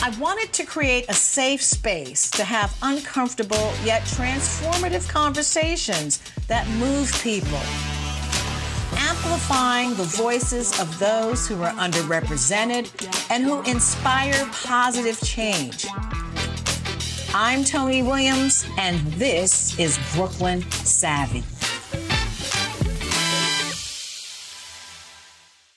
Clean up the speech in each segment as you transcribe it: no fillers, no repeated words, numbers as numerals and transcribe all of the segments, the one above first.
I wanted to create a safe space to have uncomfortable yet transformative conversations that move people, amplifying the voices of those who are underrepresented and who inspire positive change. I'm Toni Williams, and this is Brooklyn Savvy.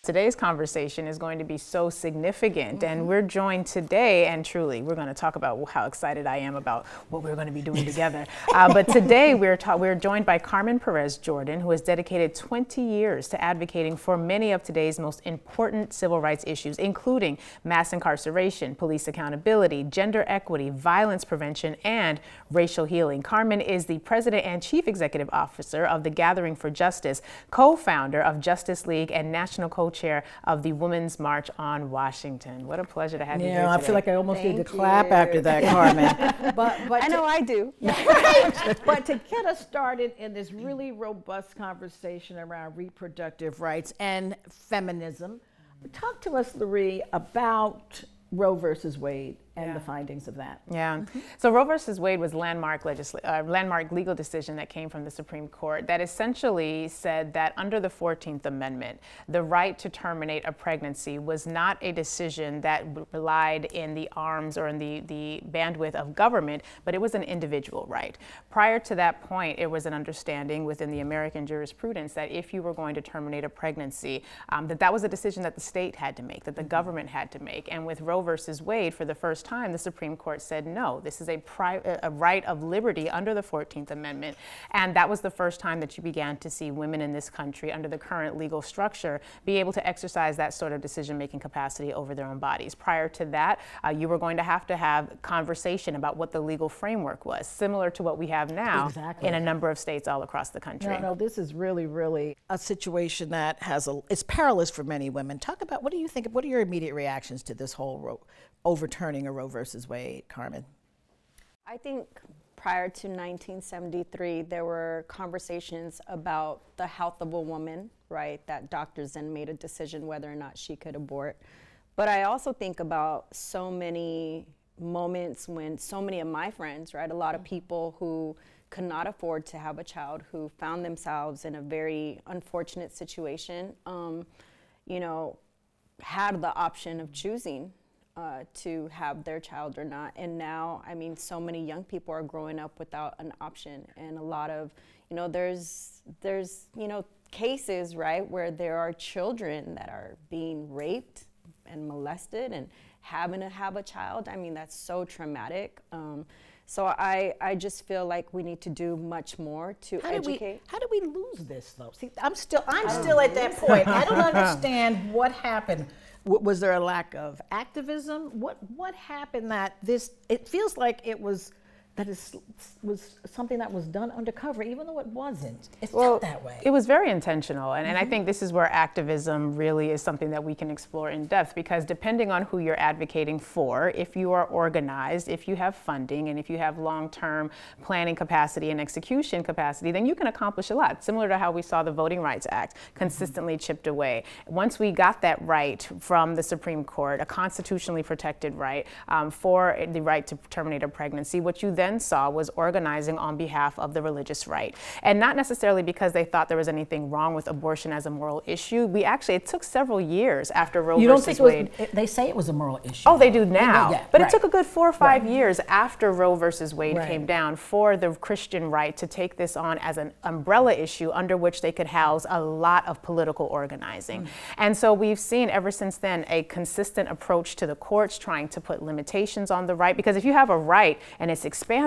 Today's conversation is going to be so significant, and we're joined today, and truly, we're going to talk about how excited I am about what we're going to be doing together. But today, we're joined by Carmen Perez-Jordan, who has dedicated 20 years to advocating for many of today's most important civil rights issues, including mass incarceration, police accountability, gender equity, violence prevention, and racial healing. Carmen is the president and chief executive officer of the Gathering for Justice, co-founder of Justice League, and national co-chair of the Women's March on Washington. What a pleasure to have you here today. I feel like I almost need to clap after that, Carmen. but I know I do. Right? But to get us started in this really robust conversation around reproductive rights and feminism, talk to us, Lurie, about Roe versus Wade and the findings of that. Yeah. So Roe versus Wade was landmark legal decision that came from the Supreme Court that essentially said that under the 14th Amendment, the right to terminate a pregnancy was not a decision that relied in the arms or in the bandwidth of government, but it was an individual right. Prior to that point, it was an understanding within the American jurisprudence that if you were going to terminate a pregnancy, that was a decision that the state had to make, that the government had to make. And with Roe versus Wade, for the first time, the Supreme Court said, no, this is a right of liberty under the 14th Amendment. And that was the first time that you began to see women in this country, under the current legal structure, be able to exercise that sort of decision-making capacity over their own bodies. Prior to that, you were going to have conversation about what the legal framework was, similar to what we have now in a number of states all across the country. No, this is really a situation that it's perilous for many women. Talk about, what do you think, what are your immediate reactions to this whole overturning of Roe versus Wade, Carmen? I think prior to 1973, there were conversations about the health of a woman, right? That doctors then made a decision whether or not she could abort. But I also think about so many moments when so many of my friends, right? A lot of people who could not afford to have a child, who found themselves in a very unfortunate situation, you know, had the option of choosing to have their child or not. And now, I mean, so many young people are growing up without an option. And a lot of, you know, there's, you know, cases, right, where there are children that are being raped and molested and having to have a child. I mean, that's so traumatic. So I just feel like we need to do much more to educate. How do we lose this, though? See, I'm still at that point. I don't understand what happened. Was there a lack of activism? What happened that it feels like it was something that was done undercover, even though it wasn't. It felt that way. It was very intentional, and I think this is where activism really is something that we can explore in depth, because depending on who you're advocating for, if you are organized, if you have funding, and if you have long-term planning capacity and execution capacity, then you can accomplish a lot, similar to how we saw the Voting Rights Act consistently chipped away. Once we got that right from the Supreme Court, a constitutionally protected right for the right to terminate a pregnancy, what you then saw was organizing on behalf of the religious right. And not necessarily because they thought there was anything wrong with abortion as a moral issue. It took several years after Roe versus Wade. They say it was a moral issue. Oh, they do now. But it took a good 4 or 5 years after Roe versus Wade came down for the Christian right to take this on as an umbrella issue under which they could house a lot of political organizing. And so we've seen ever since then a consistent approach to the courts trying to put limitations on the right, because if you have a right and it's expansive,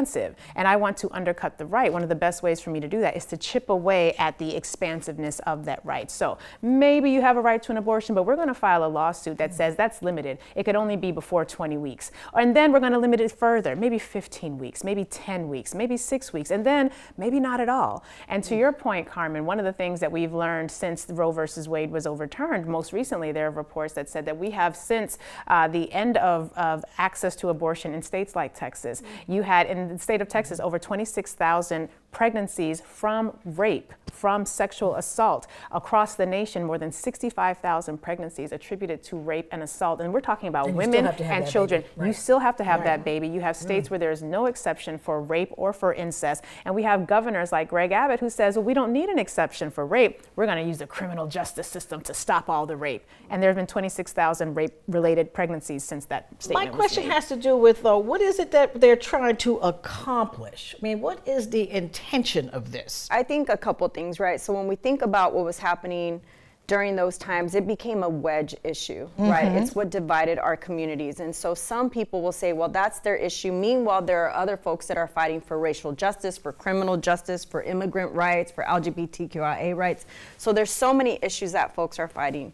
and I want to undercut the right, one of the best ways for me to do that is to chip away at the expansiveness of that right. So maybe you have a right to an abortion, but we're going to file a lawsuit that says that's limited. It could only be before 20 weeks. And then we're going to limit it further, maybe 15 weeks, maybe 10 weeks, maybe 6 weeks, and then maybe not at all. And to your point, Carmen, one of the things that we've learned since Roe versus Wade was overturned, most recently there are reports that said that we have since the end of access to abortion in states like Texas, you had in the state of Texas over 26,000 pregnancies from rape, from sexual assault. Across the nation, more than 65,000 pregnancies attributed to rape and assault. And we're talking about women and children. Right. You still have to have that baby. You have states where there is no exception for rape or for incest. And we have governors like Greg Abbott who says, well, we don't need an exception for rape. We're going to use the criminal justice system to stop all the rape. And there have been 26,000 rape-related pregnancies since that statement My question was made. has to do with, though, what is it that they're trying to accomplish? I mean, what is the intention of this? I think a couple things, right? So when we think about what was happening during those times, it became a wedge issue, right? It's what divided our communities. And so some people will say, well, that's their issue. Meanwhile, there are other folks that are fighting for racial justice, for criminal justice, for immigrant rights, for LGBTQIA rights. So there's so many issues that folks are fighting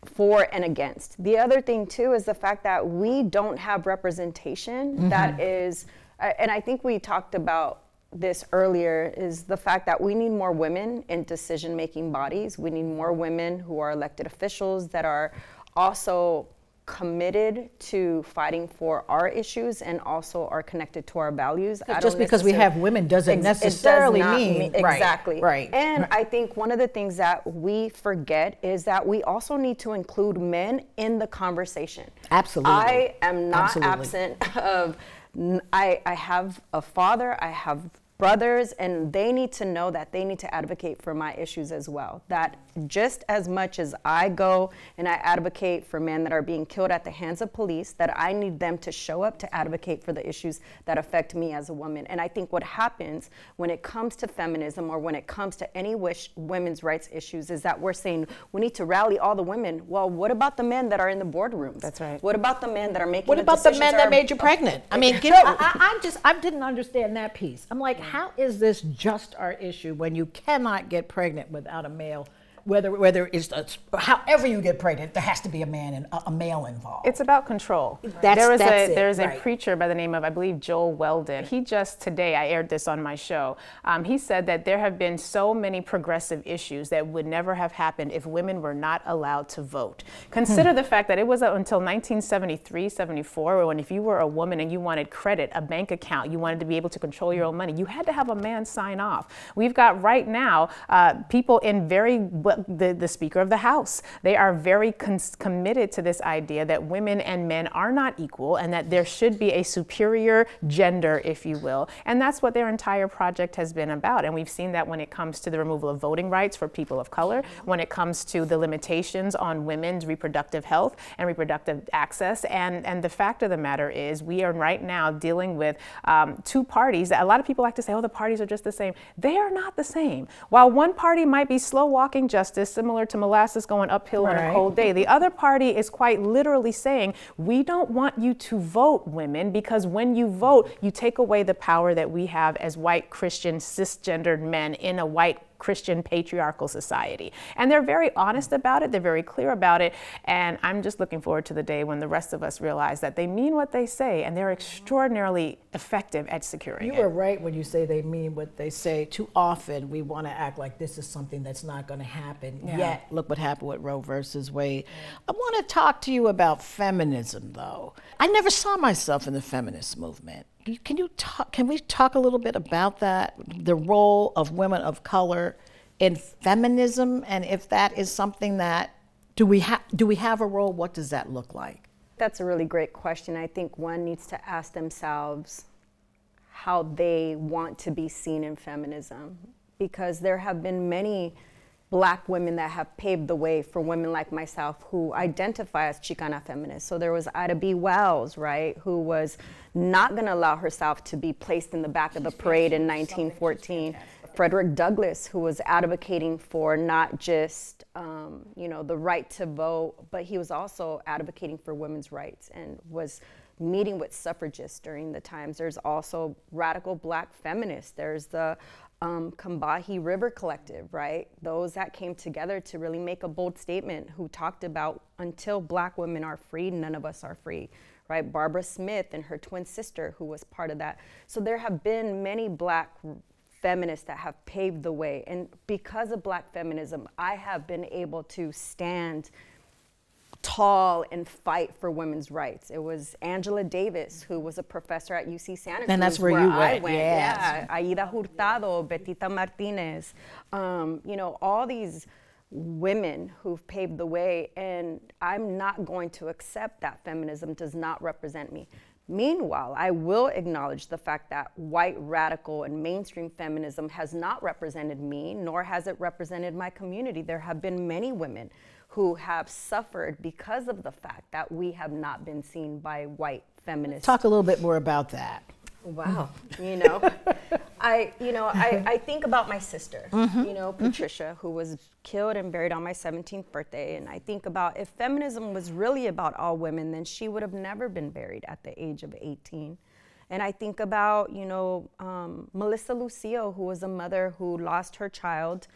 for and against. The other thing too is the fact that we don't have representation that is, and I think we talked about this earlier, is the fact that we need more women in decision-making bodies. We need more women who are elected officials that are also committed to fighting for our issues and also are connected to our values. Just because we have women doesn't necessarily mean exactly. Right. And I think one of the things that we forget is that we also need to include men in the conversation. Absolutely. I am not absent of, I have a father, I have brothers, and they need to know that they need to advocate for my issues as well. That just as much as I go and I advocate for men that are being killed at the hands of police, that I need them to show up to advocate for the issues that affect me as a woman. And I think what happens when it comes to feminism or when it comes to any women's rights issues is that we're saying we need to rally all the women. Well, what about the men that are in the boardrooms? That's right. What about the men that are making What about the men that made you pregnant? I mean, I didn't understand that piece. I'm like, how is this just our issue when you cannot get pregnant without a male? Whether it's however you get pregnant, there has to be a male involved. It's about control. There's a preacher by the name of, I believe, Joel Weldon. He just today, I aired this on my show. He said that there have been so many progressive issues that would never have happened if women were not allowed to vote. Consider the fact that it was until 1973, 74, when if you were a woman and you wanted credit, a bank account, you wanted to be able to control your own money, you had to have a man sign off. We've got right now people in the Speaker of the House. They are very committed to this idea that women and men are not equal and that there should be a superior gender, if you will. And that's what their entire project has been about. And we've seen that when it comes to the removal of voting rights for people of color, when it comes to the limitations on women's reproductive health and reproductive access. And the fact of the matter is we are right now dealing with two parties that a lot of people like to say, oh, the parties are just the same. They are not the same. While one party might be slow walking justice, similar to molasses going uphill on a cold day, the other party is quite literally saying, we don't want you to vote, women, because when you vote, you take away the power that we have as white Christian cisgendered men in a white Christian patriarchal society. And they're very honest about it. They're very clear about it. And I'm just looking forward to the day when the rest of us realize that they mean what they say and they're extraordinarily effective at securing it. You were right when you say they mean what they say. Too often we want to act like this is something that's not going to happen. Yet, look what happened with Roe versus Wade. I want to talk to you about feminism, though. I never saw myself in the feminist movement. Can we talk a little bit about that, the role of women of color in feminism, and if that is something that, do we have a role? What does that look like? That's a really great question. I think one needs to ask themselves how they want to be seen in feminism, because there have been many Black women that have paved the way for women like myself who identify as Chicana feminists. So there was Ida B. Wells, right, who was not going to allow herself to be placed in the back of the parade in 1914. Frederick Douglass, who was advocating for not just, the right to vote, but he was also advocating for women's rights and was meeting with suffragists during the times. There's also radical Black feminists. There's the Combahee River Collective, right? Those that came together to really make a bold statement, who talked about until Black women are free, none of us are free, right? Barbara Smith and her twin sister, who was part of that. So there have been many Black feminists that have paved the way. And because of Black feminism, I have been able to stand tall and fight for women's rights. It was Angela Davis, who was a professor at UC Santa Cruz. And that's where you I went. went. Yes. Yeah, Aida Hurtado, Betita Martinez, you know, all these women who've paved the way, and I'm not going to accept that feminism does not represent me. Meanwhile, I will acknowledge the fact that white radical and mainstream feminism has not represented me, nor has it represented my community. There have been many women who have suffered because of the fact that we have not been seen by white feminists. Talk a little bit more about that. Wow, you know, I think about my sister, you know, Patricia, who was killed and buried on my 17th birthday, and I think about if feminism was really about all women, then she would have never been buried at the age of 18. And I think about, you know, Melissa Lucio, who was a mother who lost her child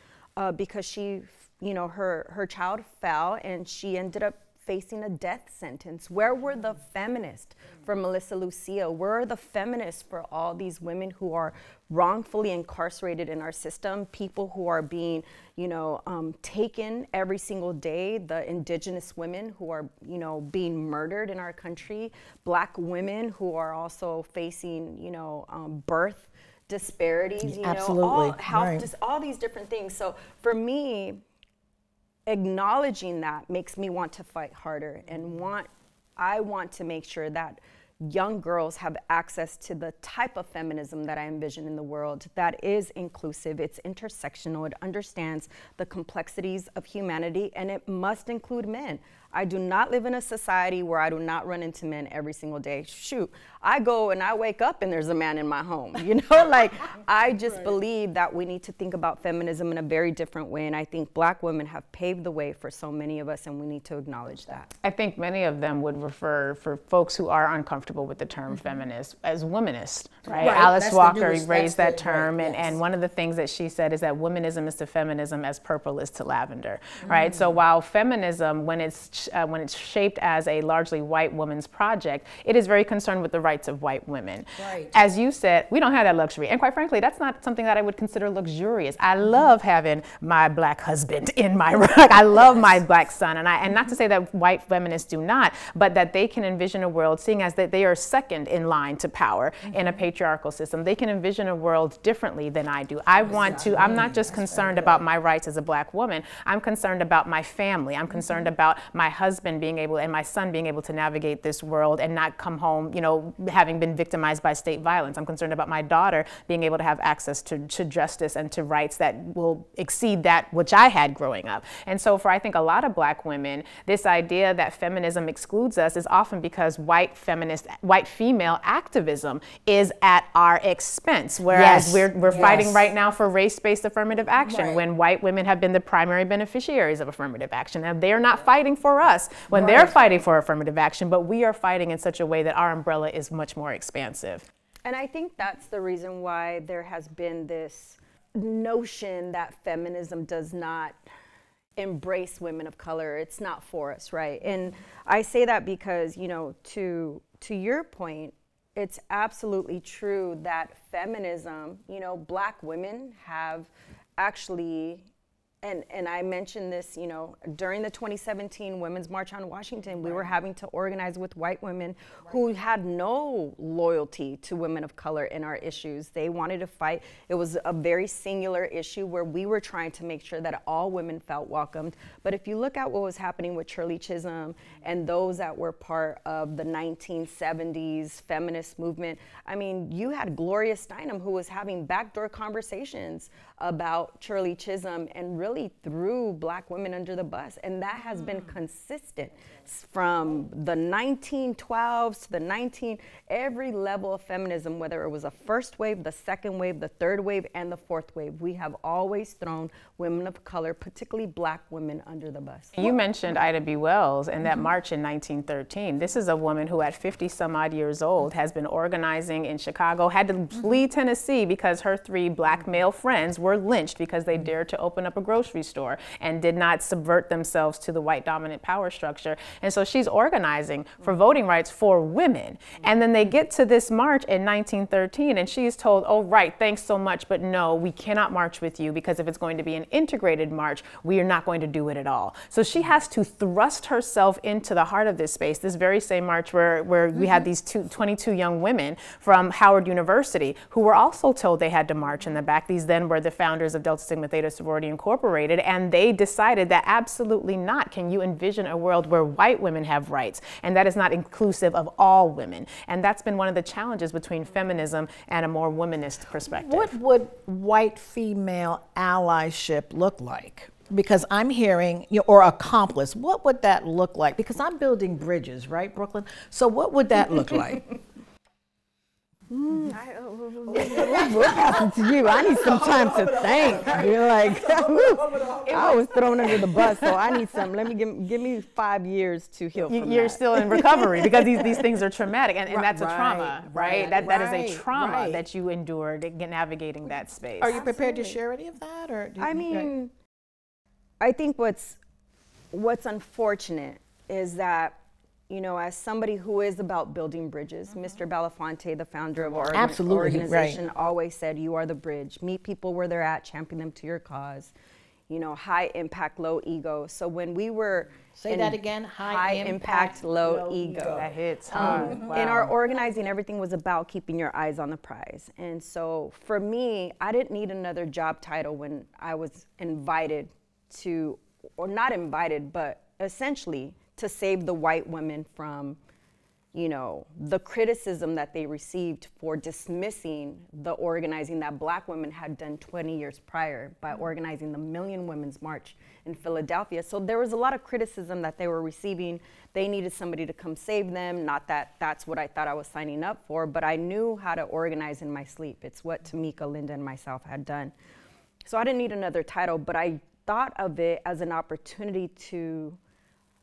because she, you know, her child fell and she ended up facing a death sentence. Where were the feminists for Melissa Lucio? Where are the feminists for all these women who are wrongfully incarcerated in our system, people who are being, you know, taken every single day, the indigenous women who are, you know, being murdered in our country, Black women who are also facing, you know, birth disparities, you know, all health, all these different things. So for me, acknowledging that makes me want to fight harder and I want to make sure that young girls have access to the type of feminism that I envision in the world that is inclusive, it's intersectional, it understands the complexities of humanity, and it must include men. I do not live in a society where I do not run into men every single day. Shoot, I go and I wake up and there's a man in my home, you know? Like, I just believe that we need to think about feminism in a very different way, and I think Black women have paved the way for so many of us, and we need to acknowledge that. I think many of them would refer, for folks who are uncomfortable with the term feminist, as womanist, right? Alice Walker raised that term, and one of the things that she said is that womanism is to feminism as purple is to lavender, right? So while feminism, when it's shaped as a largely white woman's project, it is very concerned with the rights of white women. Right. As you said, we don't have that luxury. And quite frankly, that's not something that I would consider luxurious. I love having my Black husband in my rug. I love my Black son. And not to say that white feminists do not, but that they can envision a world, seeing as that they are second in line to power in a patriarchal system, they can envision a world differently than I do. I want to, I'm not just concerned about my rights as a Black woman, I'm concerned about my family. I'm concerned about my husband being able, and my son being able to navigate this world and not come home, you know, having been victimized by state violence. I'm concerned about my daughter being able to have access to justice and to rights that will exceed that which I had growing up. And so for, I think, a lot of Black women, this idea that feminism excludes us is often because white female activism is at our expense. Whereas we're fighting right now for race-based affirmative action when white women have been the primary beneficiaries of affirmative action. And they're not fighting for us when they're fighting for affirmative action, but we are fighting in such a way that our umbrella is much more expansive. And I think that's the reason why there has been this notion that feminism does not embrace women of color. It's not for us, right? And I say that because, you know, to your point, it's absolutely true that feminism, you know, Black women have actually, and I mentioned this, you know, during the 2017 Women's March on Washington, we were having to organize with white women who had no loyalty to women of color in our issues. They wanted to fight. It was a very singular issue where we were trying to make sure that all women felt welcomed. But if you look at what was happening with Shirley Chisholm and those that were part of the 1970s feminist movement, I mean, you had Gloria Steinem, who was having backdoor conversations about Shirley Chisholm and really threw Black women under the bus. And that has been consistent from the 1912s to every level of feminism, whether it was a first wave, the second wave, the third wave, and the fourth wave. We have always thrown women of color, particularly Black women, under the bus. You mentioned Ida B. Wells and that march in 1913. This is a woman who at 50 some odd years old has been organizing in Chicago, had to flee Tennessee because her 3 Black male friends were lynched because they dared to open up a grocery grocery store and did not subvert themselves to the white dominant power structure. And so she's organizing for voting rights for women. And then they get to this march in 1913 and she's told, oh, right, thanks so much, but no, we cannot march with you because if it's going to be an integrated march, we are not going to do it at all. So she has to thrust herself into the heart of this space, this very same march where we had these 22 young women from Howard University who were also told they had to march in the back. These then were the founders of Delta Sigma Theta Sorority Incorporated, and they decided that absolutely not. Can you envision a world where white women have rights? And that is not inclusive of all women. And that's been one of the challenges between feminism and a more womanist perspective. What would white female allyship look like? Because I'm hearing, or accomplice, what would that look like? Because I'm building bridges, right, Brooklyn? So what would that look like? What happened to you? I need some time to think. You're like, I was thrown under the bus, so I need some. Let me give me 5 years to heal from You're that. still in recovery because these things are traumatic, and that's a trauma, right? That is a trauma that you endured navigating that space. Are you prepared to share any of that, or? I mean, I think what's unfortunate is that, as somebody who is about building bridges, Mr. Belafonte, the founder of our organization, always said, you are the bridge. Meet people where they're at, champion them to your cause. High impact, low ego. So when we were Say that again, high impact, low ego. That hits hard. In our organizing, everything was about keeping your eyes on the prize. And so for me, I didn't need another job title when I was invited to, or not invited, but essentially to save the white women from, the criticism that they received for dismissing the organizing that black women had done 20 years prior by organizing the Million Women's March in Philadelphia. So there was a lot of criticism that they were receiving. They needed somebody to come save them. Not that that's what I thought I was signing up for, but I knew how to organize in my sleep. It's what Tamika, Linda, and myself had done. So I didn't need another title, but I thought of it as an opportunity to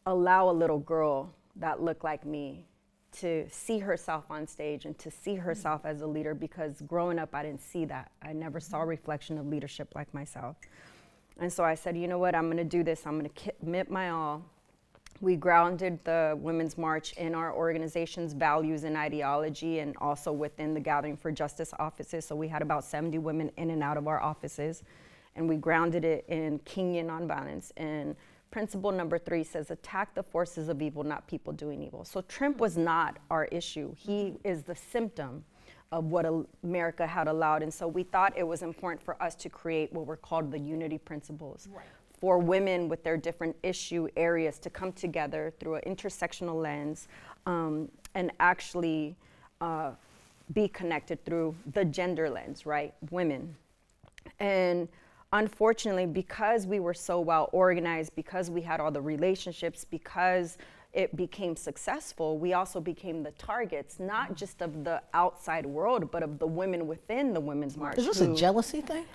allow a little girl that looked like me to see herself on stage and to see herself as a leader, because growing up I didn't see that. I never saw a reflection of leadership like myself. And so I said, you know what, I'm gonna do this, I'm gonna commit my all. We grounded the Women's March in our organization's values and ideology, and also within the Gathering for Justice offices. So we had about 70 women in and out of our offices, and we grounded it in Kingian nonviolence. And principle number 3 says, attack the forces of evil, not people doing evil. So Trump was not our issue. He is the symptom of what America had allowed. And so we thought it was important for us to create what were called the unity principles for women with their different issue areas to come together through an intersectional lens and actually be connected through the gender lens, right? Women. And unfortunately, because we were so well organized, because we had all the relationships, because it became successful, we also became the targets, not just of the outside world, but of the women within the Women's March. Is this a jealousy thing?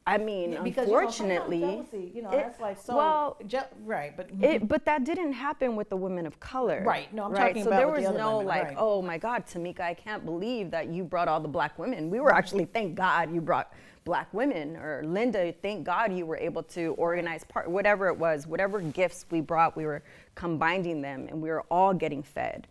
Unfortunately, jealousy, that's like so. Well, right, but but that didn't happen with the women of color. Right. No, I'm right? talking so about there with was the other no women, like, right. oh my God, Tamika, I can't believe that you brought all the black women. We were actually, thank God you brought black women, or Linda, thank God you were able to organize whatever it was, whatever gifts we brought, we were combining them, and we were all getting fed.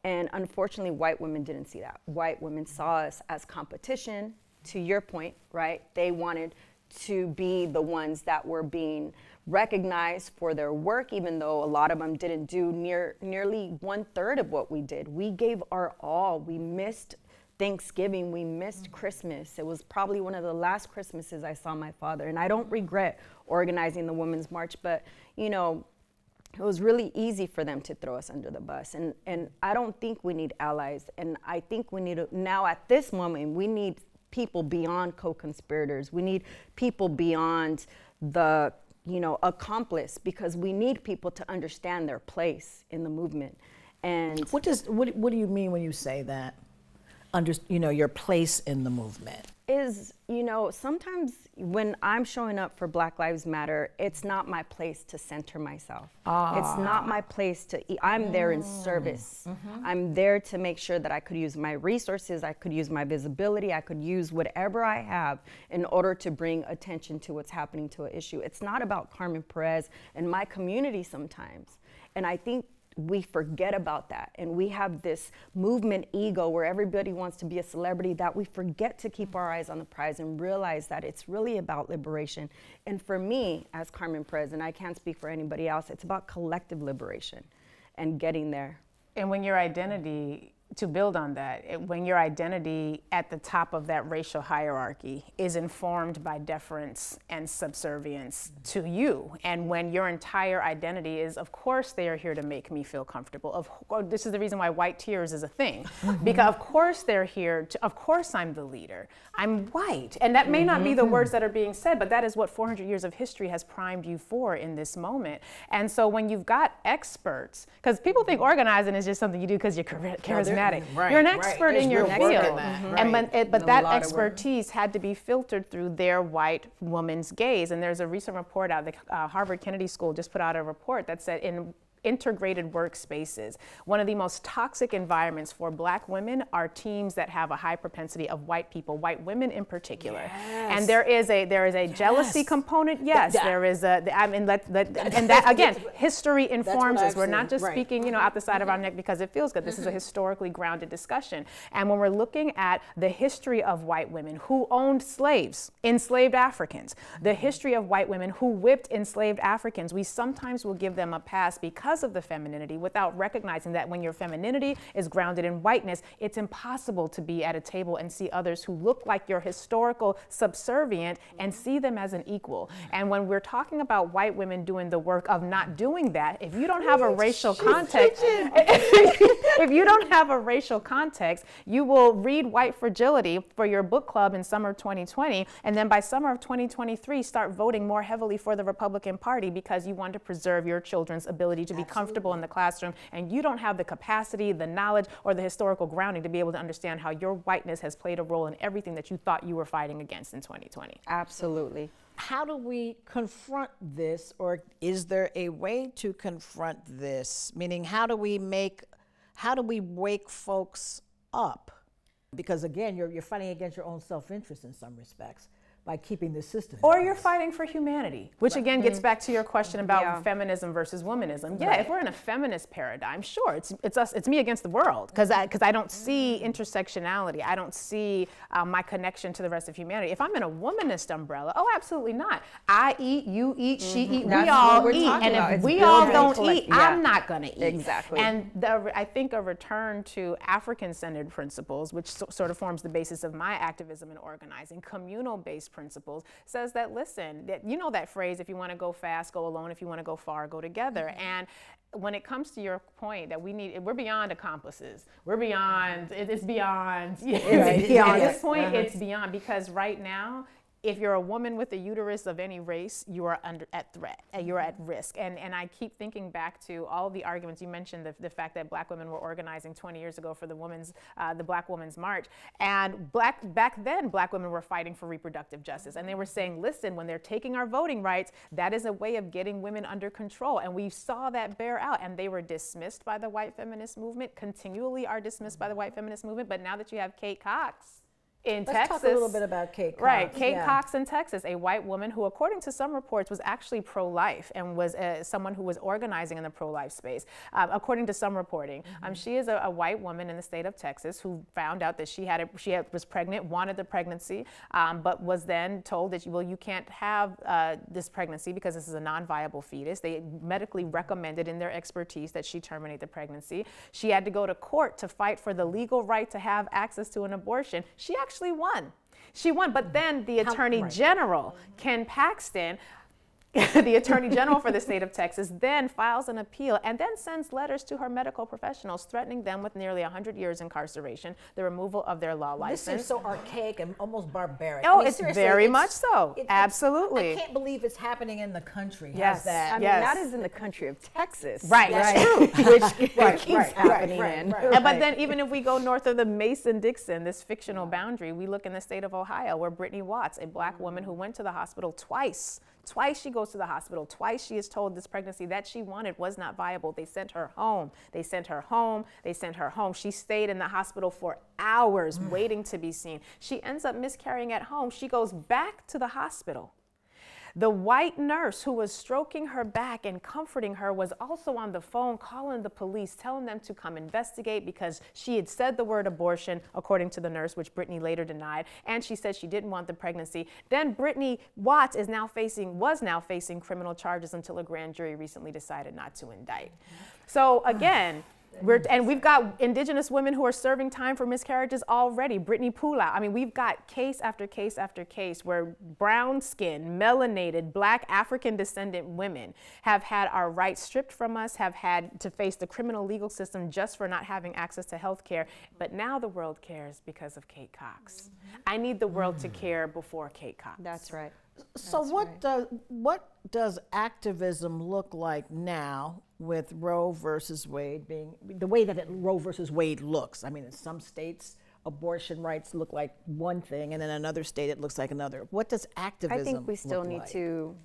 And unfortunately, white women didn't see that. White women saw us as competition. To your point, right? They wanted to be the ones that were being recognized for their work, even though a lot of them didn't do nearly 1/3 of what we did. We gave our all. We missed Thanksgiving, we missed Christmas. It was probably one of the last Christmases I saw my father, and I don't regret organizing the Women's March, but it was really easy for them to throw us under the bus. And I don't think we need allies, and I think we need, now at this moment, we need people beyond co-conspirators. We need people beyond the accomplice, because we need people to understand their place in the movement. And what do you mean when you say that? Your place in the movement? is, you know, sometimes when I'm showing up for Black Lives Matter, it's not my place to center myself. It's not my place to I'm there in service. I'm there to make sure that I could use my resources, I could use my visibility, I could use whatever I have in order to bring attention to what's happening to an issue. It's not about Carmen Perez and my community sometimes. And I think we forget about that, and we have this movement ego where everybody wants to be a celebrity, that we forget to keep our eyes on the prize and realize that it's really about liberation. And for me, as Carmen Perez, and I can't speak for anybody else, it's about collective liberation and getting there. And when your identity, to build on that, when your identity at the top of that racial hierarchy is informed by deference and subservience to you, and when your entire identity is, of course they are here to make me feel comfortable, this is the reason why white tears is a thing, because of course they're here to, of course I'm the leader, I'm white, and that may not be the words that are being said, but that is what 400 years of history has primed you for in this moment. And so when you've got experts, because people think organizing is just something you do because you're charismatic. Right, you're an expert in your field, but that expertise had to be filtered through their white woman's gaze. And there's a recent report out, the Harvard Kennedy School just put out a report that said in integrated workspaces, one of the most toxic environments for Black women are teams that have a high propensity of white people, white women in particular. Yes. And there is a jealousy component. Yes, there is a. I mean, and that again, history informs us. We're not just speaking, you know, out the side of our neck because it feels good. This is a historically grounded discussion. And when we're looking at the history of white women who owned slaves, enslaved Africans, the history of white women who whipped enslaved Africans, we sometimes will give them a pass because of the femininity without recognizing that when your femininity is grounded in whiteness, it's impossible to be at a table and see others who look like your historical subservient and see them as an equal. And when we're talking about white women doing the work of not doing that, if you don't have a racial context, if you don't have a racial context, you will read White Fragility for your book club in summer of 2020, and then by summer of 2023 start voting more heavily for the Republican Party because you want to preserve your children's ability to be comfortable in the classroom, and you don't have the capacity, the knowledge, or the historical grounding to be able to understand how your whiteness has played a role in everything that you thought you were fighting against in 2020. Absolutely. How do we confront this, or is there a way to confront this? Meaning, how do we wake folks up? Because again, you're fighting against your own self-interest in some respects by keeping the system. Or you're fighting for humanity, which again gets back to your question about feminism versus womanism. Yeah, if we're in a feminist paradigm, sure, it's me against the world, because I don't see intersectionality. I don't see my connection to the rest of humanity. If I'm in a womanist umbrella, oh, absolutely not. I eat, you eat, she eat, we all eat. And if we all don't eat, I'm not gonna eat. Exactly. And I think a return to African-centered principles, which sort of forms the basis of my activism and organizing, communal-based principles, says that, listen, you know that phrase, if you want to go fast, go alone. If you want to go far, go together. And when it comes to your point that we're beyond accomplices. We're beyond, it's beyond, at this point, it's beyond, because right now, if you're a woman with a uterus of any race, you are at threat, you're at risk. And I keep thinking back to all of the arguments. You mentioned the fact that Black women were organizing 20 years ago for the Black Women's March. And back then, Black women were fighting for reproductive justice. And they were saying, listen, when they're taking our voting rights, that is a way of getting women under control. And we saw that bear out. And they were dismissed by the white feminist movement, continually are dismissed by the white feminist movement. But now that you have Kate Cox in Texas. Let's talk a little bit about Kate Cox. Right, Kate Cox in Texas, a white woman who, according to some reports, was actually pro-life and was someone who was organizing in the pro-life space, according to some reporting. She is a white woman in the state of Texas who found out that she was pregnant, wanted the pregnancy, but was then told that, well, you can't have this pregnancy because this is a non-viable fetus. They medically recommended in their expertise that she terminate the pregnancy. She had to go to court to fight for the legal right to have access to an abortion. She actually won. She won, but then the Attorney General, Ken Paxton, the Attorney General for the state of Texas then files an appeal and then sends letters to her medical professionals threatening them with nearly 100 years incarceration, the removal of their law license. This is so archaic and almost barbaric. Oh, I mean, it's very much so. Absolutely. I can't believe it's happening in the country. Yes. I mean, that is in the country of Texas. Right, that's true. Which keeps happening in. But then even if we go north of the Mason-Dixon, this fictional boundary, we look in the state of Ohio where Brittany Watts, a black woman who went to the hospital twice she goes to the hospital. Twice she is told this pregnancy that she wanted was not viable. They sent her home. They sent her home. They sent her home. She stayed in the hospital for hours waiting to be seen. She ends up miscarrying at home. She goes back to the hospital. The white nurse who was stroking her back and comforting her was also on the phone calling the police, telling them to come investigate because she had said the word abortion, according to the nurse, which Brittany later denied, and she said she didn't want the pregnancy. Then Brittany Watts was now facing criminal charges until a grand jury recently decided not to indict. So again, we've got indigenous women who are serving time for miscarriages already. Brittany Pula. I mean, we've got case after case after case where brown-skinned, melanated, black, African-descendant women have had our rights stripped from us, have had to face the criminal legal system just for not having access to health care. But now the world cares because of Kate Cox. I need the world to care before Kate Cox. That's right. So what does activism look like now with Roe versus Wade being the way that Roe versus Wade looks? I mean, in some states, abortion rights look like one thing, and in another state, it looks like another. What does activism look like? I think we still need to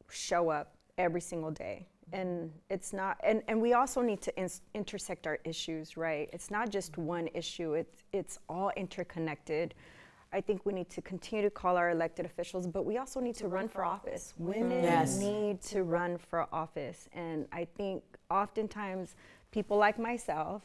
show up every single day. And it's not, and we also need to intersect our issues, right? It's not just one issue, it's all interconnected. I think we need to continue to call our elected officials, but we also need to run for office. Women need to run for office. And I think oftentimes people like myself,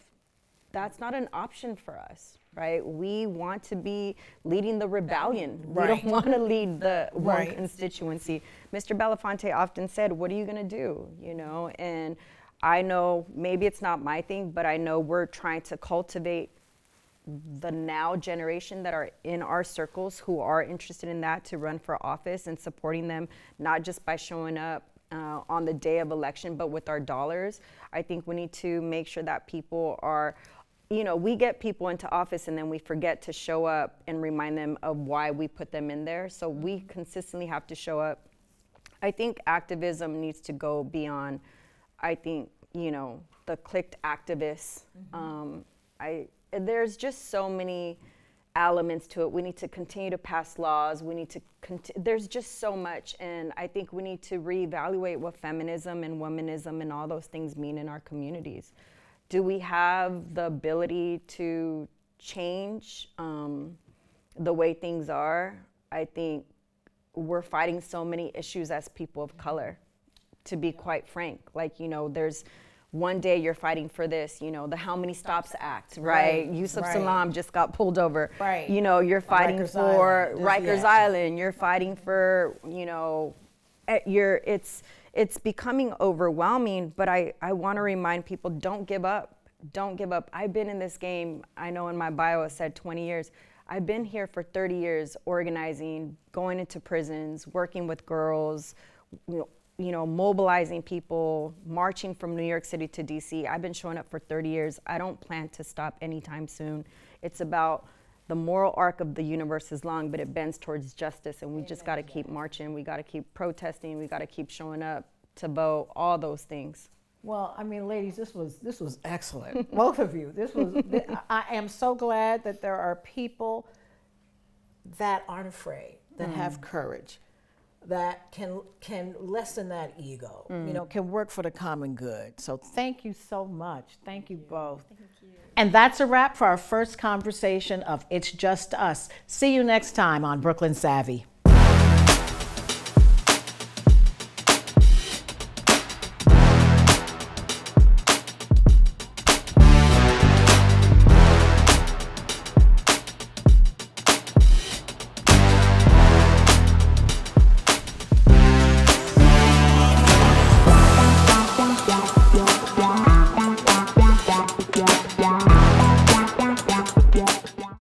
that's not an option for us, right? We want to be leading the rebellion. We don't want to lead the one constituency. Mr. Belafonte often said, what are you going to do? You know, and I know maybe it's not my thing, but I know we're trying to cultivate the now generation that are in our circles who are interested in that to run for office and supporting them, not just by showing up on the day of election, but with our dollars. I think we need to make sure that people are, you know, we get people into office and then we forget to show up and remind them of why we put them in there. So we consistently have to show up. I think activism needs to go beyond, I think, you know, the clicked activists. There's just so many elements to it. We need to continue to pass laws. We need to, there's just so much. And I think we need to reevaluate what feminism and womanism and all those things mean in our communities. Do we have the ability to change the way things are? I think we're fighting so many issues as people of color, to be quite frank. Like, you know, there's one day you're fighting for this, you know, the How Many Stops Act, right? Yusuf Salam just got pulled over. You know, you're fighting for Rikers Island. You're fighting for, you know, it's becoming overwhelming, but I want to remind people, don't give up. Don't give up. I've been in this game, I know in my bio it said 20 years. I've been here for 30 years organizing, going into prisons, working with girls, you know, mobilizing people, marching from New York City to DC. I've been showing up for 30 years. I don't plan to stop anytime soon. It's about the moral arc of the universe is long, but it bends towards justice, and we just got to keep marching. We got to keep protesting. We got to keep showing up to vote, all those things. Well, I mean, ladies, this was excellent. Both of you. I am so glad that there are people that aren't afraid, that have courage, that can lessen that ego, you know, can work for the common good. So thank you so much. Thank you both. Thank you. And that's a wrap for our first conversation of It's Just Us. See you next time on Brooklyn Savvy.